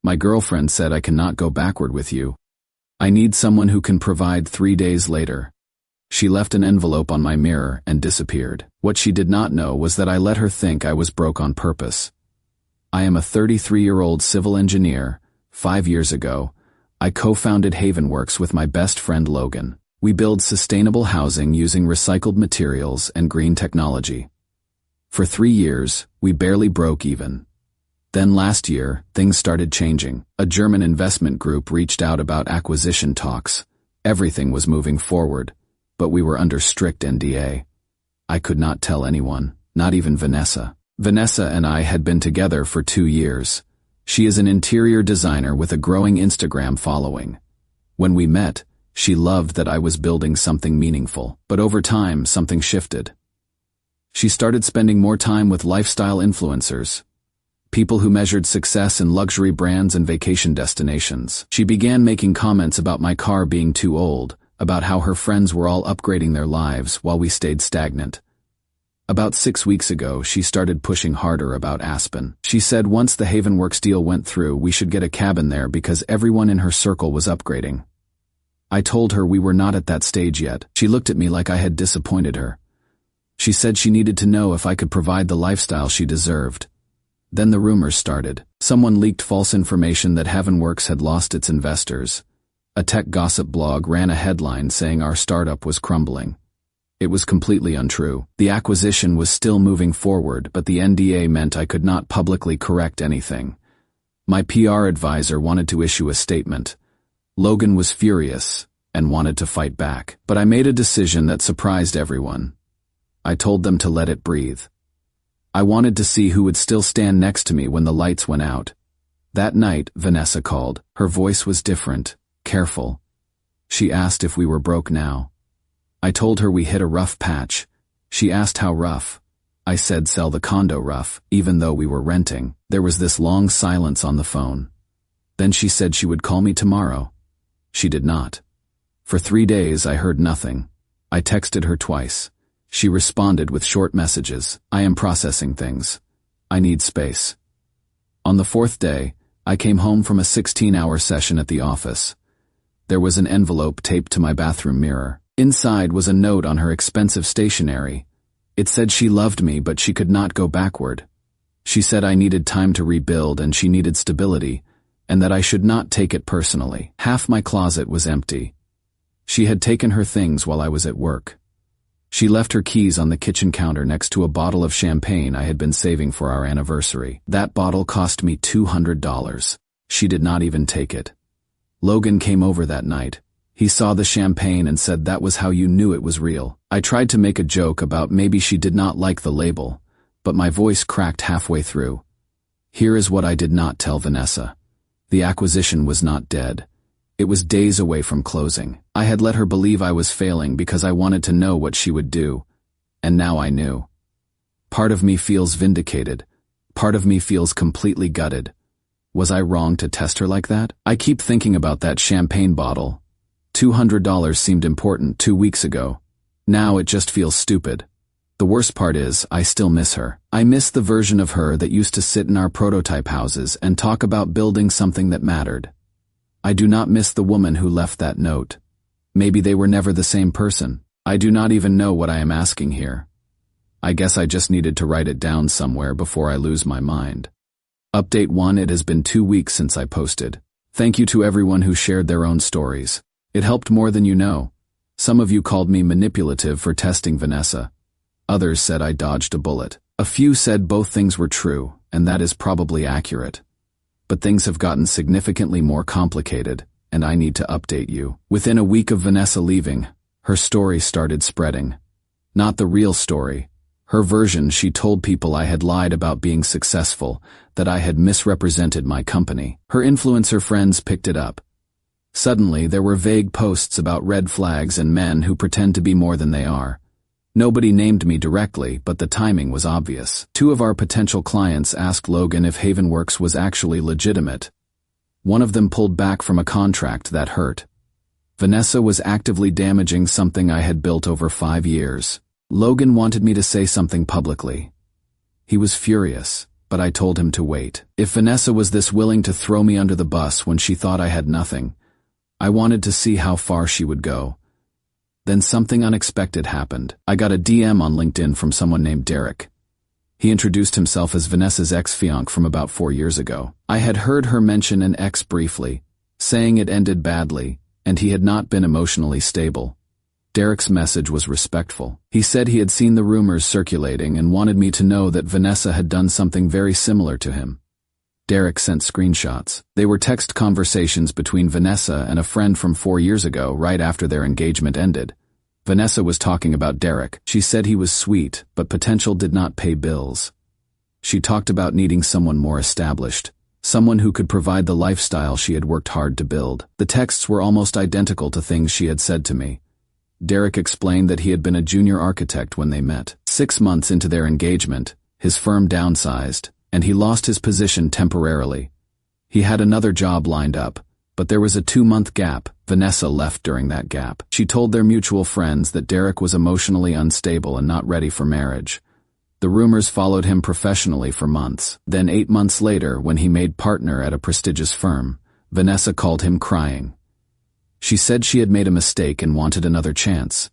My girlfriend said I cannot go backward with you. I need someone who can provide 3 days later. She left an envelope on my mirror and disappeared. What she did not know was that I let her think I was broke on purpose. I am a 33-year-old civil engineer. 5 years ago, I co-founded Havenworks with my best friend Logan. We build sustainable housing using recycled materials and green technology. For 3 years, we barely broke even. Then last year, things started changing. A German investment group reached out about acquisition talks. Everything was moving forward, but we were under strict NDA. I could not tell anyone, not even Vanessa. Vanessa and I had been together for 2 years. She is an interior designer with a growing Instagram following. When we met, she loved that I was building something meaningful, but over time, something shifted. She started spending more time with lifestyle influencers, people who measured success in luxury brands and vacation destinations. She began making comments about my car being too old, about how her friends were all upgrading their lives while we stayed stagnant. About 6 weeks ago, she started pushing harder about Aspen. She said once the Havenworks deal went through, we should get a cabin there because everyone in her circle was upgrading. I told her we were not at that stage yet. She looked at me like I had disappointed her. She said she needed to know if I could provide the lifestyle she deserved. Then the rumors started. Someone leaked false information that Havenworks had lost its investors. A tech gossip blog ran a headline saying our startup was crumbling. It was completely untrue. The acquisition was still moving forward, but the NDA meant I could not publicly correct anything. My PR advisor wanted to issue a statement. Logan was furious and wanted to fight back, but I made a decision that surprised everyone. I told them to let it breathe. I wanted to see who would still stand next to me when the lights went out. That night, Vanessa called. Her voice was different, careful. She asked if we were broke now. I told her we hit a rough patch. She asked how rough. I said sell the condo rough, even though we were renting. There was this long silence on the phone. Then she said she would call me tomorrow. She did not. For 3 days I heard nothing. I texted her twice. She responded with short messages. I am processing things. I need space. On the 4th day, I came home from a 16-hour session at the office. There was an envelope taped to my bathroom mirror. Inside was a note on her expensive stationery. It said she loved me, but she could not go backward. She said I needed time to rebuild and she needed stability, and that I should not take it personally. Half my closet was empty. She had taken her things while I was at work. She left her keys on the kitchen counter next to a bottle of champagne I had been saving for our anniversary. That bottle cost me $200. She did not even take it. Logan came over that night. He saw the champagne and said that was how you knew it was real. I tried to make a joke about maybe she did not like the label, but my voice cracked halfway through. Here is what I did not tell Vanessa. The acquisition was not dead. It was days away from closing. I had let her believe I was failing because I wanted to know what she would do, and now I knew. Part of me feels vindicated. Part of me feels completely gutted. Was I wrong to test her like that? I keep thinking about that champagne bottle. $200 seemed important 2 weeks ago. Now it just feels stupid. The worst part is, I still miss her. I miss the version of her that used to sit in our prototype houses and talk about building something that mattered. I do not miss the woman who left that note. Maybe they were never the same person. I do not even know what I am asking here. I guess I just needed to write it down somewhere before I lose my mind. Update 1: It has been 2 weeks since I posted. Thank you to everyone who shared their own stories. It helped more than you know. Some of you called me manipulative for testing Vanessa. Others said I dodged a bullet. A few said both things were true, and that is probably accurate. But things have gotten significantly more complicated, and I need to update you. Within a week of Vanessa leaving, her story started spreading. Not the real story. Her version, she told people I had lied about being successful, that I had misrepresented my company. Her influencer friends picked it up. Suddenly, there were vague posts about red flags and men who pretend to be more than they are. Nobody named me directly, but the timing was obvious. 2 of our potential clients asked Logan if Havenworks was actually legitimate. One of them pulled back from a contract that hurt. Vanessa was actively damaging something I had built over 5 years. Logan wanted me to say something publicly. He was furious. but I told him to wait. If Vanessa was this willing to throw me under the bus when she thought I had nothing, I wanted to see how far she would go. Then something unexpected happened. I got a DM on LinkedIn from someone named Derek. He introduced himself as Vanessa's ex-fiancé from about 4 years ago. I had heard her mention an ex briefly, saying it ended badly, and he had not been emotionally stable. Derek's message was respectful. He said he had seen the rumors circulating and wanted me to know that Vanessa had done something very similar to him. Derek sent screenshots. They were text conversations between Vanessa and a friend from 4 years ago, right after their engagement ended. Vanessa was talking about Derek. She said he was sweet, but potential did not pay bills. She talked about needing someone more established, someone who could provide the lifestyle she had worked hard to build. The texts were almost identical to things she had said to me. Derek explained that he had been a junior architect when they met. 6 months into their engagement, his firm downsized, and he lost his position temporarily. He had another job lined up, but there was a 2-month gap. Vanessa left during that gap. She told their mutual friends that Derek was emotionally unstable and not ready for marriage. The rumors followed him professionally for months. Then 8 months later, when he made partner at a prestigious firm, Vanessa called him crying. She said she had made a mistake and wanted another chance.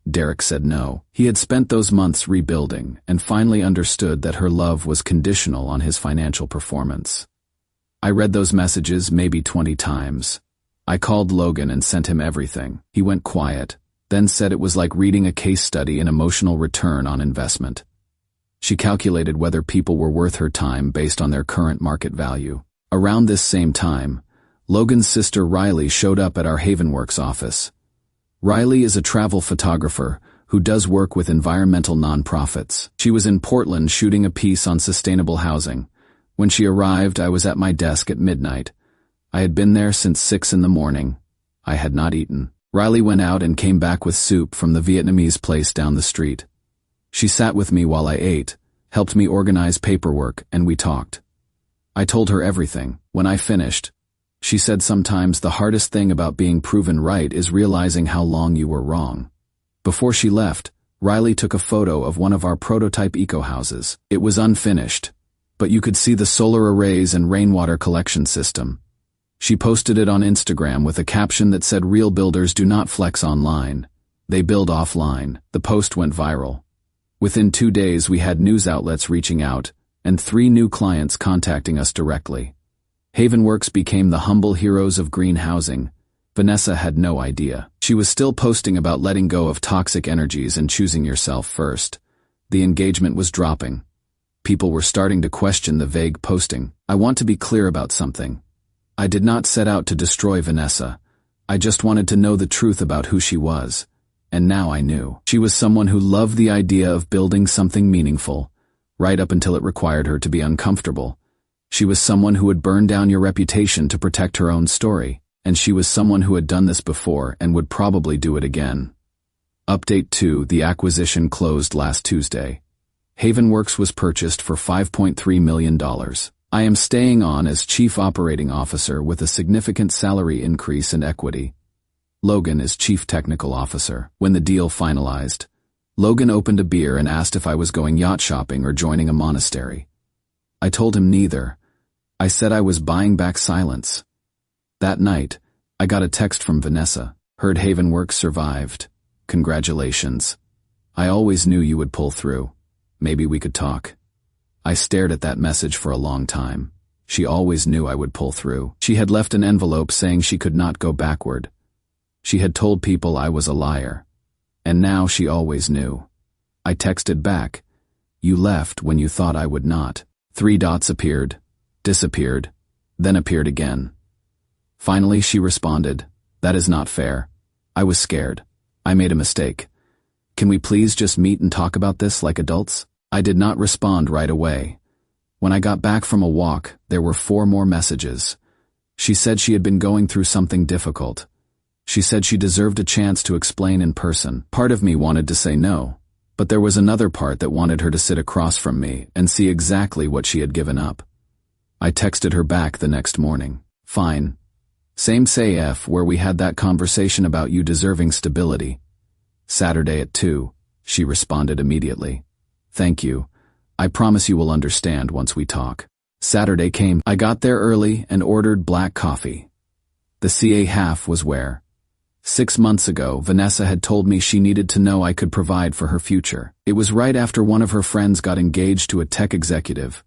Derek said no. He had spent those months rebuilding and finally understood that her love was conditional on his financial performance. I read those messages maybe 20 times. I called Logan and sent him everything. He went quiet, then said it was like reading a case study in emotional return on investment. She calculated whether people were worth her time based on their current market value. Around this same time, Logan's sister Riley showed up at our Havenworks office. Riley is a travel photographer who does work with environmental nonprofits. She was in Portland shooting a piece on sustainable housing. When she arrived, I was at my desk at midnight. I had been there since 6 in the morning. I had not eaten. Riley went out and came back with soup from the Vietnamese place down the street. She sat with me while I ate, helped me organize paperwork, and we talked. I told her everything. When I finished, she said sometimes the hardest thing about being proven right is realizing how long you were wrong. Before she left, Riley took a photo of one of our prototype eco-houses. It was unfinished, but you could see the solar arrays and rainwater collection system. She posted it on Instagram with a caption that said, "Real builders do not flex online. They build offline." The post went viral. Within 2 days, we had news outlets reaching out and 3 new clients contacting us directly. Havenworks became the humble heroes of green housing. Vanessa had no idea. She was still posting about letting go of toxic energies and choosing yourself first. The engagement was dropping. People were starting to question the vague posting. I want to be clear about something. I did not set out to destroy Vanessa. I just wanted to know the truth about who she was. And now I knew. She was someone who loved the idea of building something meaningful, right up until it required her to be uncomfortable. She was someone who would burn down your reputation to protect her own story. And she was someone who had done this before and would probably do it again. Update 2: the acquisition closed last Tuesday. Havenworks was purchased for $5.3 million. I am staying on as Chief Operating Officer with a significant salary increase and equity. Logan is Chief Technical Officer. When the deal finalized, Logan opened a beer and asked if I was going yacht shopping or joining a monastery. I told him neither. I said I was buying back silence. That night, I got a text from Vanessa. "Heard Havenworks survived. Congratulations. I always knew you would pull through. Maybe we could talk." I stared at that message for a long time. She always knew I would pull through. She had left an envelope saying she could not go backward. She had told people I was a liar. And now she always knew. I texted back, "You left when you thought I would not." 3 dots appeared, disappeared, then appeared again. Finally, she responded, "That is not fair. I was scared. I made a mistake. Can we please just meet and talk about this like adults?" I did not respond right away. When I got back from a walk, there were 4 more messages. She said she had been going through something difficult. She said she deserved a chance to explain in person. Part of me wanted to say no, but there was another part that wanted her to sit across from me and see exactly what she had given up. I texted her back the next morning. "Fine. Same say F where we had that conversation about you deserving stability. Saturday at 2, she responded immediately. "Thank you. I promise you will understand once we talk. Saturday came. I got there early and ordered black coffee. The CA half was where 6 months ago, Vanessa had told me she needed to know I could provide for her future. It was right after one of her friends got engaged to a tech executive.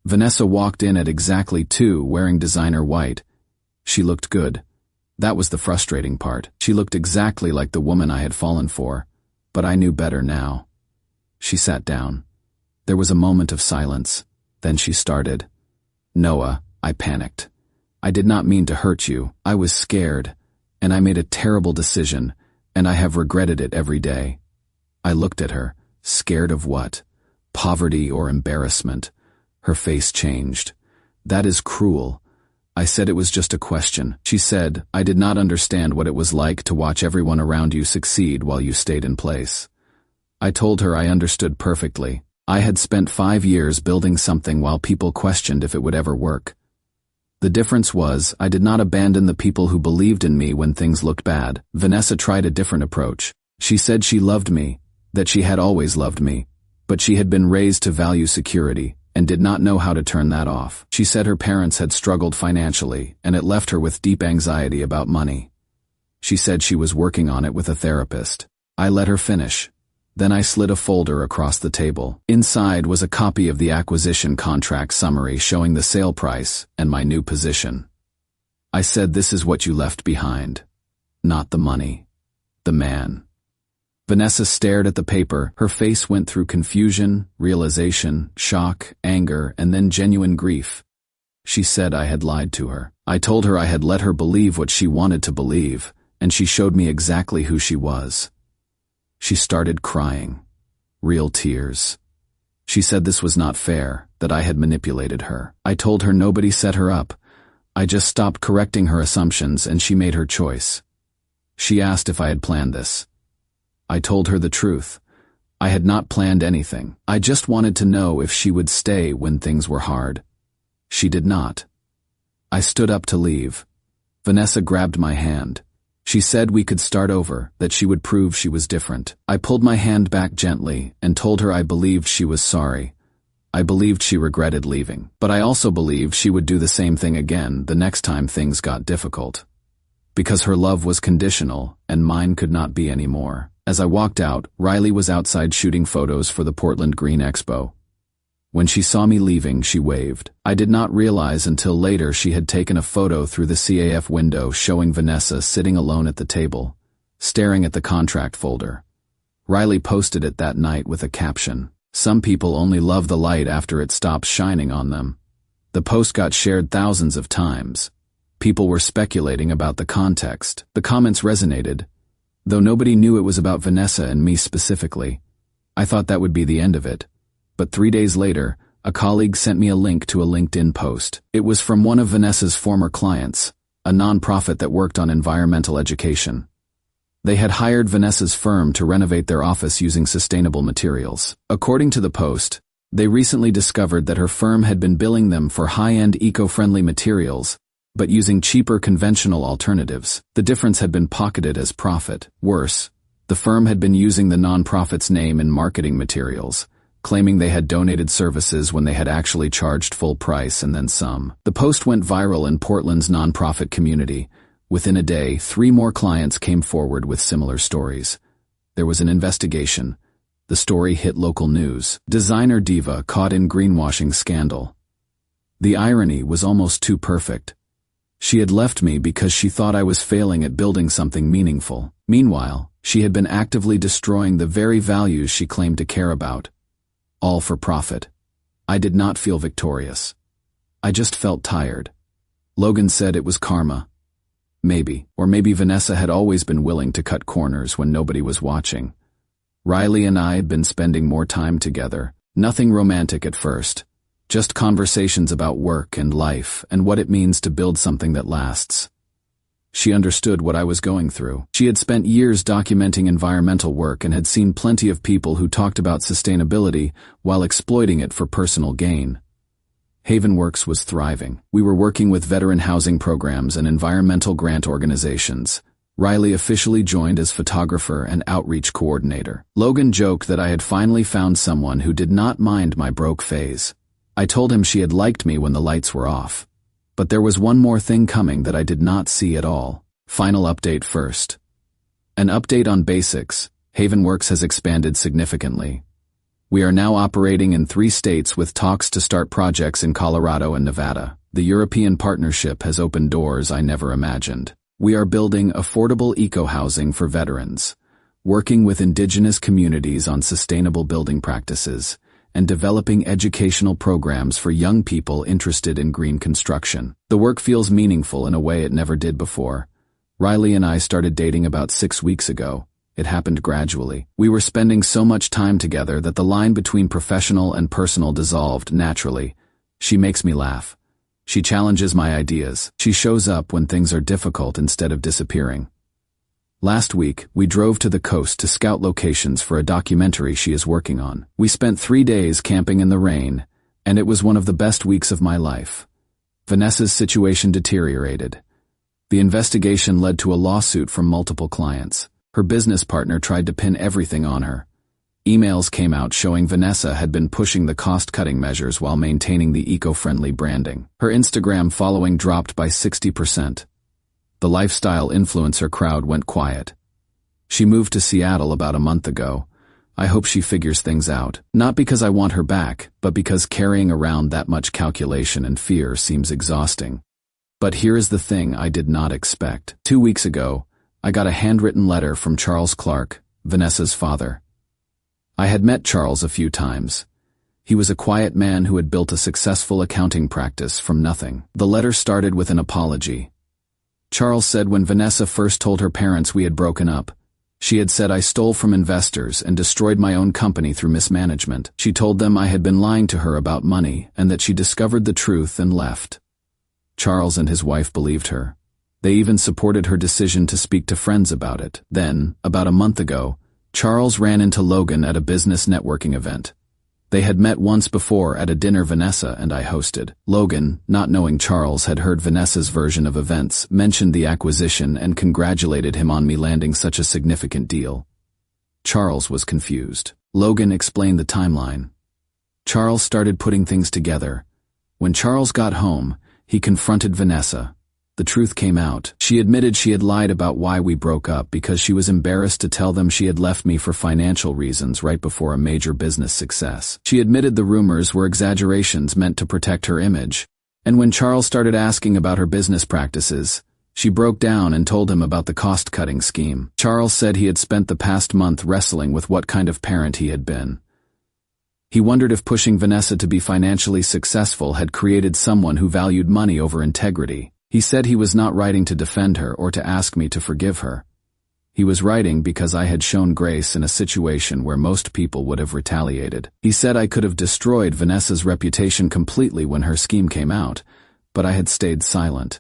Vanessa walked in at exactly 2, wearing designer white. She looked good. That was the frustrating part. She looked exactly like the woman I had fallen for, but I knew better now. She sat down. There was a moment of silence. Then she started. Noah, I panicked. I did not mean to hurt you. I was scared. And I made a terrible decision, and I have regretted it every day. I looked at her, scared of what? Poverty or embarrassment? Her face changed. That is cruel. I said it was just a question. She said, I did not understand what it was like to watch everyone around you succeed while you stayed in place. I told her I understood perfectly. I had spent 5 years building something while people questioned if it would ever work. The difference was, I did not abandon the people who believed in me when things looked bad. Vanessa tried a different approach. She said she loved me, that she had always loved me, but she had been raised to value security, and did not know how to turn that off. She said her parents had struggled financially, and it left her with deep anxiety about money. She said she was working on it with a therapist. I let her finish. Then I slid a folder across the table. Inside was a copy of the acquisition contract summary showing the sale price and my new position. I said, this is what you left behind. Not the money. The man. Vanessa stared at the paper. Her face went through confusion, realization, shock, anger, and then genuine grief. She said I had lied to her. I told her I had let her believe what she wanted to believe, and she showed me exactly who she was. She started crying. Real tears. She said this was not fair, that I had manipulated her. I told her nobody set her up. I just stopped correcting her assumptions and she made her choice. She asked if I had planned this. I told her the truth. I had not planned anything. I just wanted to know if she would stay when things were hard. She did not. I stood up to leave. Vanessa grabbed my hand. She said we could start over, that she would prove she was different. I pulled my hand back gently and told her I believed she was sorry. I believed she regretted leaving, but I also believed she would do the same thing again the next time things got difficult. Because her love was conditional and mine could not be anymore. As I walked out, Riley was outside shooting photos for the Portland Green Expo. When she saw me leaving, she waved. I did not realize until later she had taken a photo through the CAF window showing Vanessa sitting alone at the table, staring at the contract folder. Riley posted it that night with a caption, "Some people only love the light after it stops shining on them." The post got shared thousands of times. People were speculating about the context. The comments resonated, though nobody knew it was about Vanessa and me specifically. I thought that would be the end of it. But 3 days later, a colleague sent me a link to a LinkedIn post. It was from one of Vanessa's former clients, a nonprofit that worked on environmental education. They had hired Vanessa's firm to renovate their office using sustainable materials. According to the post, they recently discovered that her firm had been billing them for high-end eco-friendly materials, but using cheaper conventional alternatives. The difference had been pocketed as profit. Worse, the firm had been using the nonprofit's name in marketing materials, claiming they had donated services when they had actually charged full price and then some. The post went viral in Portland's nonprofit community. Within a day, 3 more clients came forward with similar stories. There was an investigation. The story hit local news. Designer diva caught in greenwashing scandal. The irony was almost too perfect. She had left me because she thought I was failing at building something meaningful. Meanwhile, she had been actively destroying the very values she claimed to care about. All for profit. I did not feel victorious. I just felt tired. Logan said it was karma. Maybe, or maybe Vanessa had always been willing to cut corners when nobody was watching. Riley and I had been spending more time together. Nothing romantic at first. Just conversations about work and life and what it means to build something that lasts. She understood what I was going through. She had spent years documenting environmental work and had seen plenty of people who talked about sustainability while exploiting it for personal gain. Havenworks was thriving. We were working with veteran housing programs and environmental grant organizations, Riley officially joined as photographer and outreach coordinator. Logan joked that I had finally found someone who did not mind my broke phase. I told him she had liked me when the lights were off. But there was one more thing coming that I did not see at all. Final update first. An update on basics. Havenworks has expanded significantly. We are now operating in 3 states with talks to start projects in Colorado and Nevada. The European partnership has opened doors I never imagined. We are building affordable eco-housing for veterans, working with indigenous communities on sustainable building practices, and developing educational programs for young people interested in green construction. The work feels meaningful in a way it never did before. Riley and I started dating about 6 weeks ago. It happened gradually. We were spending so much time together that the line between professional and personal dissolved naturally. She makes me laugh. She challenges my ideas. She shows up when things are difficult instead of disappearing. Last week, we drove to the coast to scout locations for a documentary she is working on. We spent 3 days camping in the rain, and it was one of the best weeks of my life. Vanessa's situation deteriorated. The investigation led to a lawsuit from multiple clients. Her business partner tried to pin everything on her. Emails came out showing Vanessa had been pushing the cost-cutting measures while maintaining the eco-friendly branding. Her Instagram following dropped by 60%. The lifestyle influencer crowd went quiet. She moved to Seattle about a month ago. I hope she figures things out. Not because I want her back, but because carrying around that much calculation and fear seems exhausting. But here is the thing I did not expect. 2 weeks ago, I got a handwritten letter from Charles Clark, Vanessa's father. I had met Charles a few times. He was a quiet man who had built a successful accounting practice from nothing. The letter started with an apology. Charles said when Vanessa first told her parents we had broken up, she had said I stole from investors and destroyed my own company through mismanagement. She told them I had been lying to her about money and that she discovered the truth and left. Charles and his wife believed her. They even supported her decision to speak to friends about it. Then, about a month ago, Charles ran into Logan at a business networking event. They had met once before at a dinner Vanessa and I hosted. Logan, not knowing Charles had heard Vanessa's version of events, mentioned the acquisition and congratulated him on me landing such a significant deal. Charles was confused. Logan explained the timeline. Charles started putting things together. When Charles got home, he confronted Vanessa. The truth came out. She admitted she had lied about why we broke up because she was embarrassed to tell them she had left me for financial reasons right before a major business success. She admitted the rumors were exaggerations meant to protect her image. And when Charles started asking about her business practices, she broke down and told him about the cost-cutting scheme. Charles said he had spent the past month wrestling with what kind of parent he had been. He wondered if pushing Vanessa to be financially successful had created someone who valued money over integrity. He said he was not writing to defend her or to ask me to forgive her. He was writing because I had shown grace in a situation where most people would have retaliated. He said I could have destroyed Vanessa's reputation completely when her scheme came out, but I had stayed silent.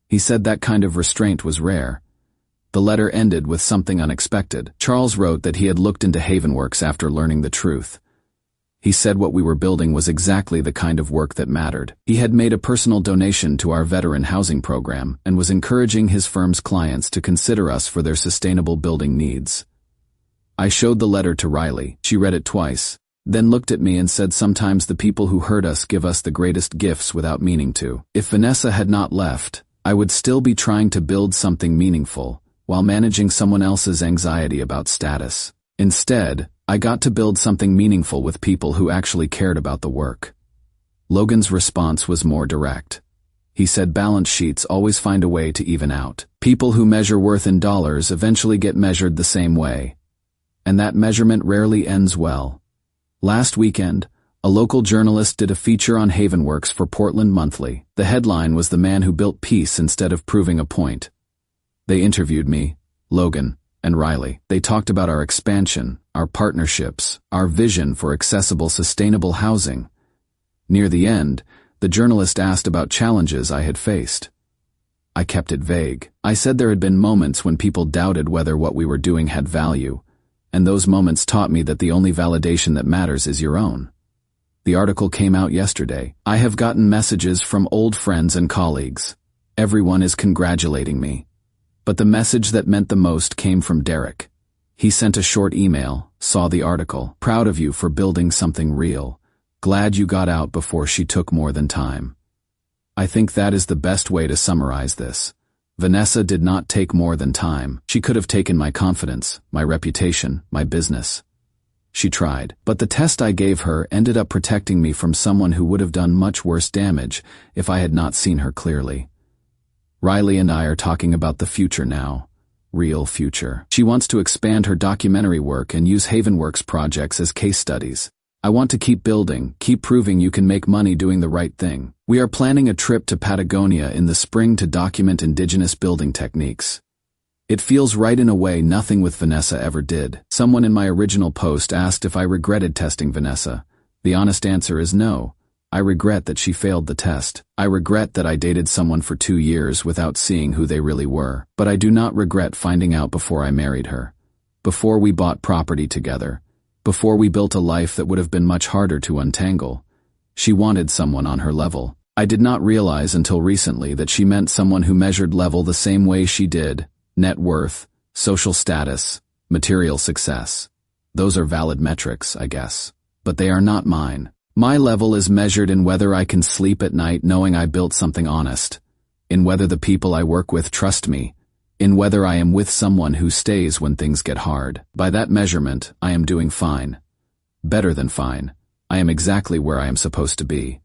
He said that kind of restraint was rare. The letter ended with something unexpected. Charles wrote that he had looked into Havenworks after learning the truth. He said what we were building was exactly the kind of work that mattered. He had made a personal donation to our veteran housing program and was encouraging his firm's clients to consider us for their sustainable building needs. I showed the letter to Riley. She read it twice, then looked at me and said sometimes the people who hurt us give us the greatest gifts without meaning to. If Vanessa had not left, I would still be trying to build something meaningful while managing someone else's anxiety about status. Instead, I got to build something meaningful with people who actually cared about the work. Logan's response was more direct. He said balance sheets always find a way to even out. People who measure worth in dollars eventually get measured the same way. And that measurement rarely ends well. Last weekend, a local journalist did a feature on Havenworks for Portland Monthly. The headline was "The Man Who Built Peace Instead of Proving a Point." They interviewed me, Logan, and Riley. They talked about our expansion, our partnerships, our vision for accessible, sustainable housing. Near the end, the journalist asked about challenges I had faced. I kept it vague. I said there had been moments when people doubted whether what we were doing had value, and those moments taught me that the only validation that matters is your own. The article came out yesterday. I have gotten messages from old friends and colleagues. Everyone is congratulating me. But the message that meant the most came from Derek. He sent a short email, saw the article. Proud of you for building something real. Glad you got out before she took more than time. I think that is the best way to summarize this. Vanessa did not take more than time. She could have taken my confidence, my reputation, my business. She tried, but the test I gave her ended up protecting me from someone who would have done much worse damage if I had not seen her clearly. Riley and I are talking about the future now. Real future. She wants to expand her documentary work and use Havenworks projects as case studies. I want to keep building, keep proving you can make money doing the right thing. We are planning a trip to Patagonia in the spring to document indigenous building techniques. It feels right in a way nothing with Vanessa ever did. Someone in my original post asked if I regretted testing Vanessa. The honest answer is no. I regret that she failed the test. I regret that I dated someone for 2 years without seeing who they really were. But I do not regret finding out before I married her. Before we bought property together. Before we built a life that would have been much harder to untangle. She wanted someone on her level. I did not realize until recently that she meant someone who measured level the same way she did. Net worth, social status, material success. Those are valid metrics, I guess. But they are not mine. My level is measured in whether I can sleep at night knowing I built something honest. In whether the people I work with trust me. In whether I am with someone who stays when things get hard. By that measurement, I am doing fine. Better than fine. I am exactly where I am supposed to be.